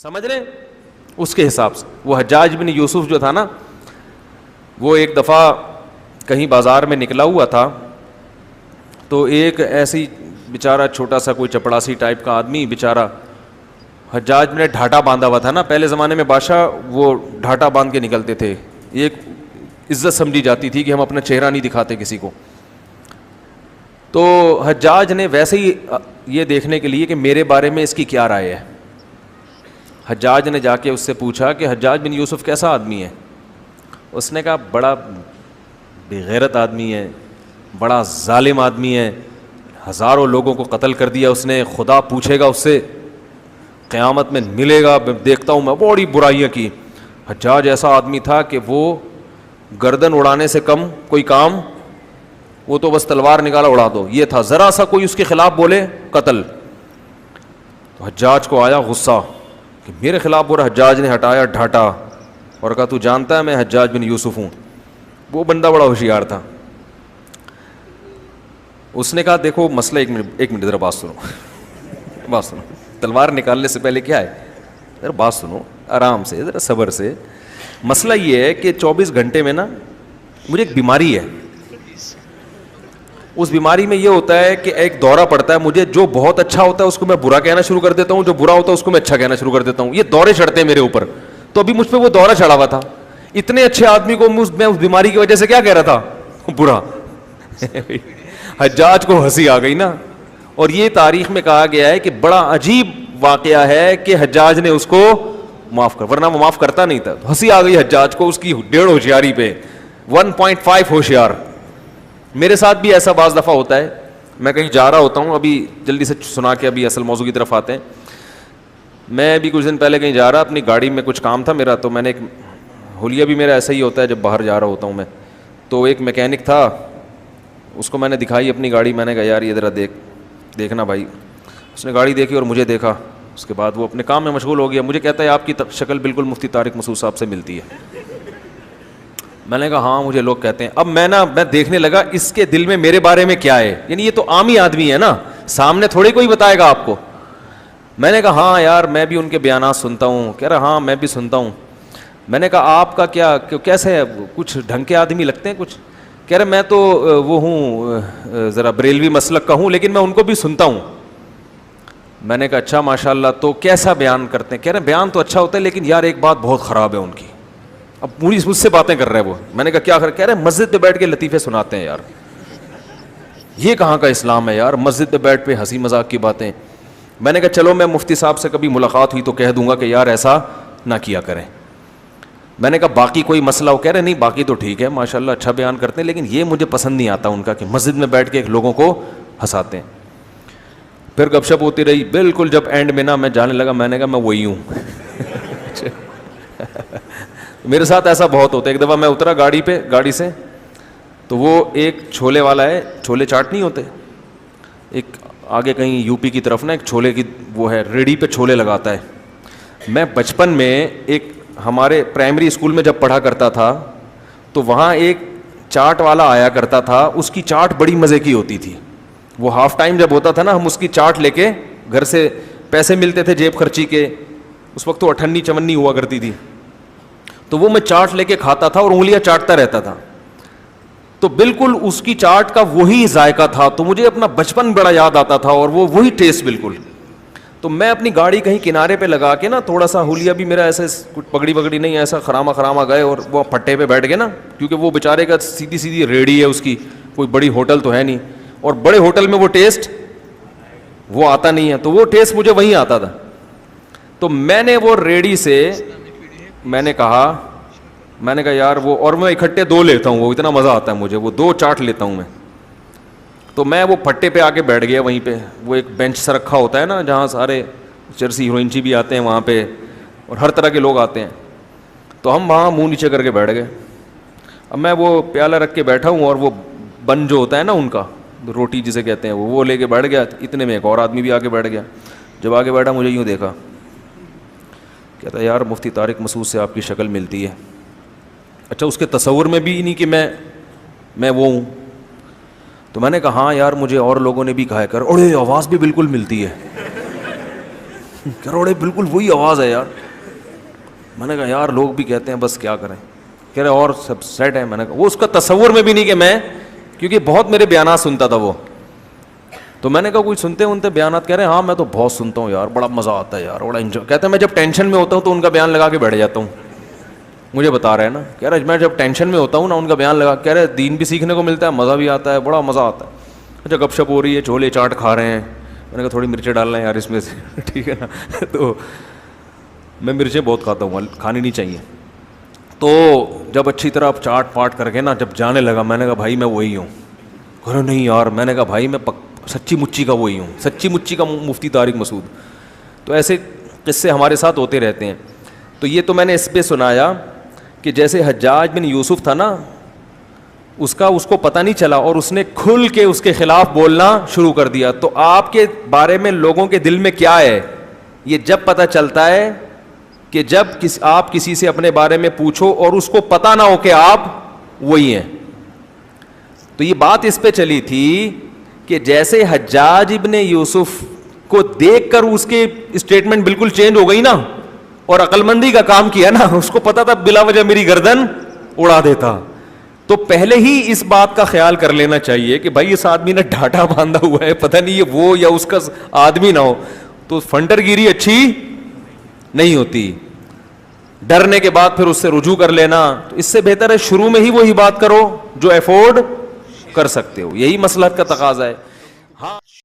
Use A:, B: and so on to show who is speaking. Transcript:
A: سمجھ رہے ہیں؟ اس کے حساب سے وہ حجاج بن یوسف جو تھا نا، وہ ایک دفعہ کہیں بازار میں نکلا ہوا تھا، تو ایک ایسی بیچارہ چھوٹا سا کوئی چپڑاسی ٹائپ کا آدمی بیچارہ، حجاج نے ڈھاٹا باندھا ہوا تھا نا، پہلے زمانے میں بادشاہ وہ ڈھاٹا باندھ کے نکلتے تھے، ایک عزت سمجھی جاتی تھی کہ ہم اپنا چہرہ نہیں دکھاتے کسی کو. تو حجاج نے ویسے ہی یہ دیکھنے کے لیے کہ میرے بارے میں اس کی کیا رائے ہے، حجاج نے جا کے اس سے پوچھا کہ حجاج بن یوسف کیسا آدمی ہے؟ اس نے کہا بڑا بے غیرت آدمی ہے، بڑا ظالم آدمی ہے، ہزاروں لوگوں کو قتل کر دیا اس نے، خدا پوچھے گا اس سے قیامت میں ملے گا، دیکھتا ہوں میں بڑی برائیاں کی. حجاج ایسا آدمی تھا کہ وہ گردن اڑانے سے کم کوئی کام، وہ تو بس تلوار نکالا اڑا دو، یہ تھا، ذرا سا کوئی اس کے خلاف بولے قتل. تو حجاج کو آیا غصہ کہ میرے خلاف بول رہا. حجاج نے ہٹایا ڈھاٹا اور کہا تو جانتا ہے میں حجاج بن یوسف ہوں. وہ بندہ بڑا ہوشیار تھا. اس نے کہا دیکھو مسئلہ، ایک منٹ ذرا بات سنو، تلوار نکالنے سے پہلے کیا ہے، ذرا بات سنو آرام سے، ذرا صبر سے. مسئلہ یہ ہے کہ 24 گھنٹے میں نا مجھے ایک بیماری ہے، اس بیماری میں یہ ہوتا ہے کہ ایک دورہ پڑتا ہے مجھے، جو بہت اچھا ہوتا ہے اس کو میں برا کہنا شروع کر دیتا ہوں، جو برا ہوتا ہے اس کو میں اچھا کہنا شروع کر دیتا ہوں. یہ دورے چڑھتے ہیں میرے اوپر. تو ابھی مجھ پہ وہ دورہ چڑھا ہوا تھا. اتنے اچھے آدمی کو میں اس بیماری کی وجہ سے کیا کہہ رہا تھا، برا. حجاج کو ہنسی آ گئی نا. اور یہ تاریخ میں کہا گیا ہے کہ بڑا عجیب واقعہ ہے کہ حجاج نے اس کو معاف کر، ورنہ وہ معاف کرتا نہیں تھا. ہنسی آ گئی حجاج کو اس کی 1.5 ہوشیاری پہ، 1.5 ہوشیار. میرے ساتھ بھی ایسا بعض دفعہ ہوتا ہے، میں کہیں جا رہا ہوتا ہوں، ابھی جلدی سے سنا کے ابھی اصل موضوع کی طرف آتے ہیں. میں ابھی کچھ دن پہلے کہیں جا رہا، اپنی گاڑی میں کچھ کام تھا میرا، تو میں نے ایک حلیہ بھی میرا ایسا ہی ہوتا ہے جب باہر جا رہا ہوتا ہوں میں، تو ایک میکینک تھا، اس کو میں نے دکھائی اپنی گاڑی. میں نے کہا یار یہ ذرا دیکھنا بھائی. اس نے گاڑی دیکھی اور مجھے دیکھا. اس کے بعد وہ اپنے کام میں مشغول ہو گیا. مجھے کہتا ہے آپ کی شکل بالکل مفتی طارق مسعود صاحب سے ملتی ہے. میں نے کہا ہاں مجھے لوگ کہتے ہیں. اب میں دیکھنے لگا اس کے دل میں میرے بارے میں کیا ہے، یعنی یہ تو عام ہی آدمی ہے نا، سامنے تھوڑی کوئی بتائے گا آپ کو. میں نے کہا ہاں یار میں بھی ان کے بیانات سنتا ہوں. کہہ رہا ہاں میں بھی سنتا ہوں. میں نے کہا آپ کا کیا کیسے ہے، کچھ ڈھنگ کے آدمی لگتے ہیں کچھ. کہہ رہے میں تو وہ ہوں ذرا بریلوی مسلک کا ہوں، لیکن میں ان کو بھی سنتا ہوں. میں نے کہا اچھا ماشاء اللہ، تو کیسا بیان کرتے ہیں؟ کہہ رہے بیان تو اچھا ہوتا ہے لیکن یار ایک بات بہت خراب ہے ان کی. اب پوری مجھ سے باتیں کر رہے ہیں وہ. میں نے کہا کیا کہہ رہے مسجد پہ بیٹھ کے لطیفے سناتے ہیں. یار یہ کہاں کا اسلام ہے یار، مسجد پہ بیٹھ پہ ہنسی مذاق کی باتیں. میں نے کہا چلو میں مفتی صاحب سے کبھی ملاقات ہوئی تو کہہ دوں گا کہ یار ایسا نہ کیا کریں. میں نے کہا باقی کوئی مسئلہ ہو؟ کہہ رہے نہیں باقی تو ٹھیک ہے ماشاء اللہ اچھا بیان کرتے ہیں، لیکن یہ مجھے پسند نہیں آتا ان کا کہ مسجد میں بیٹھ کے لوگوں کو ہنساتے ہیں. پھر گپ شپ ہوتی رہی. بالکل جب اینڈ میں نا میں جانے لگا، میں نے کہا میں وہی ہوں. میرے ساتھ ایسا بہت ہوتا ہے. ایک دفعہ میں اترا گاڑی سے، تو وہ ایک چھولے والا ہے، چھولے چاٹ نہیں ہوتے، ایک آگے کہیں یو پی کی طرف نا ایک چھولے کی وہ ہے، ریڑھی پہ چھولے لگاتا ہے. میں بچپن میں ایک ہمارے پرائمری اسکول میں جب پڑھا کرتا تھا تو وہاں ایک چاٹ والا آیا کرتا تھا. اس کی چاٹ بڑی مزے کی ہوتی تھی. وہ ہاف ٹائم جب ہوتا تھا نا، ہم اس کی چاٹ لے کے گھر سے، پیسے ملتے تھے جیب خرچی کے، اس وقت تو 58 چمنی ہوا کرتی تھی، تو وہ میں چاٹ لے کے کھاتا تھا اور انگلیاں چاٹتا رہتا تھا. تو بالکل اس کی چاٹ کا وہی ذائقہ تھا. تو مجھے اپنا بچپن بڑا یاد آتا تھا اور وہ وہی ٹیسٹ بالکل. تو میں اپنی گاڑی کہیں کنارے پہ لگا کے نا، تھوڑا سا حلیہ بھی میرا ایسے کچھ پگڑی وگڑی نہیں، ایسا خراما گئے اور وہ پھٹے پہ بیٹھ گئے نا، کیونکہ وہ بیچارے کا سیدھی ریڑھی ہے اس کی، کوئی بڑی ہوٹل تو ہے نہیں، اور بڑے ہوٹل میں وہ ٹیسٹ وہ آتا نہیں ہے. تو وہ ٹیسٹ مجھے وہیں آتا تھا. تو میں نے وہ ریڑھی سے میں نے کہا یار وہ، اور میں اکٹھے 2 لیتا ہوں، وہ اتنا مزہ آتا ہے مجھے، وہ 2 چاٹ لیتا ہوں میں. تو میں وہ پھٹے پہ آ کے بیٹھ گیا وہیں پہ. وہ ایک بینچ سا رکھا ہوتا ہے نا جہاں سارے چرسی ہیروئنچی بھی آتے ہیں وہاں پہ، اور ہر طرح کے لوگ آتے ہیں. تو ہم وہاں منہ نیچے کر کے بیٹھ گئے. اب میں وہ پیالہ رکھ کے بیٹھا ہوں اور وہ بن جو ہوتا ہے نا ان کا، روٹی جسے کہتے ہیں، وہ لے کے بیٹھ گیا. اتنے میں ایک اور آدمی بھی آ کے بیٹھ گیا. جب آگے بیٹھا مجھے یوں دیکھا، کہتا ہے یار مفتی طارق مسعود سے آپ کی شکل ملتی ہے. اچھا اس کے تصور میں بھی نہیں کہ میں وہ ہوں. تو میں نے کہا ہاں یار مجھے اور لوگوں نے بھی کہا کر، اور آواز بھی بالکل ملتی ہے. کروڑے بالکل وہی آواز ہے یار. میں نے کہا یار لوگ بھی کہتے ہیں بس کیا کریں. کہہ رہے اور سب سیٹ ہے. میں نے کہا وہ اس کا تصور میں بھی نہیں کہ میں, کیونکہ بہت میرے بیانات سنتا تھا وہ, تو میں نے کہا کوئی سنتے انتے بیانات. کہہ رہے ہاں میں تو بہت سنتا ہوں یار, بڑا مزہ آتا ہے یار, بڑا انجوائے. کہتے ہیں میں جب ٹینشن میں ہوتا ہوں تو ان کا بیان لگا کے بیٹھ جاتا ہوں. مجھے بتا رہے ہیں نا, کہہ رہے میں جب ٹینشن میں ہوتا ہوں نا ان کا بیان لگا. کہہ رہے دین بھی سیکھنے کو ملتا ہے, مزہ بھی آتا ہے, بڑا مزہ آتا ہے. اچھا گپ شپ ہو رہی ہے, چھولے چاٹ کھا رہے ہیں. میں نے کہا تھوڑی مرچیں ڈالنا ہے یار اس میں سے, ٹھیک ہے نا. تو میں مرچیں بہت کھاتا ہوں, کھانی نہیں چاہیے. تو جب اچھی طرح چاٹ پاٹ کر کے نا جب جانے لگا, میں نے کہا بھائی میں وہی ہوں. کہہ رہے نہیں یار. میں نے کہا بھائی میں سچی مچی کا وہی ہوں, سچی مچی کا مفتی طارق مسعود. تو ایسے قصے ہمارے ساتھ ہوتے رہتے ہیں. تو یہ تو میں نے اس پہ سنایا کہ جیسے حجاج بن یوسف تھا نا, اس کو پتہ نہیں چلا اور اس نے کھل کے اس کے خلاف بولنا شروع کر دیا. تو آپ کے بارے میں لوگوں کے دل میں کیا ہے یہ جب پتہ چلتا ہے کہ جب آپ کسی سے اپنے بارے میں پوچھو اور اس کو پتہ نہ ہو کہ آپ وہی ہیں. تو یہ بات اس پہ چلی تھی کہ جیسے حجاج ابن یوسف کو دیکھ کر اس کے اسٹیٹمنٹ بالکل چینج ہو گئی نا, اور عقل مندی کا کام کیا نا, اس کو پتا تھا بلا وجہ میری گردن اڑا دیتا. تو پہلے ہی اس بات کا خیال کر لینا چاہیے کہ بھائی اس آدمی نے ڈھاٹا باندھا ہوا ہے, پتہ نہیں یہ وہ یا اس کا آدمی نہ ہو. تو فنڈر گیری اچھی نہیں ہوتی. ڈرنے کے بعد پھر اس سے رجوع کر لینا, تو اس سے بہتر ہے شروع میں ہی وہی بات کرو جو افورڈ کر سکتے ہو. یہی مصلحت کا تقاضا ہے.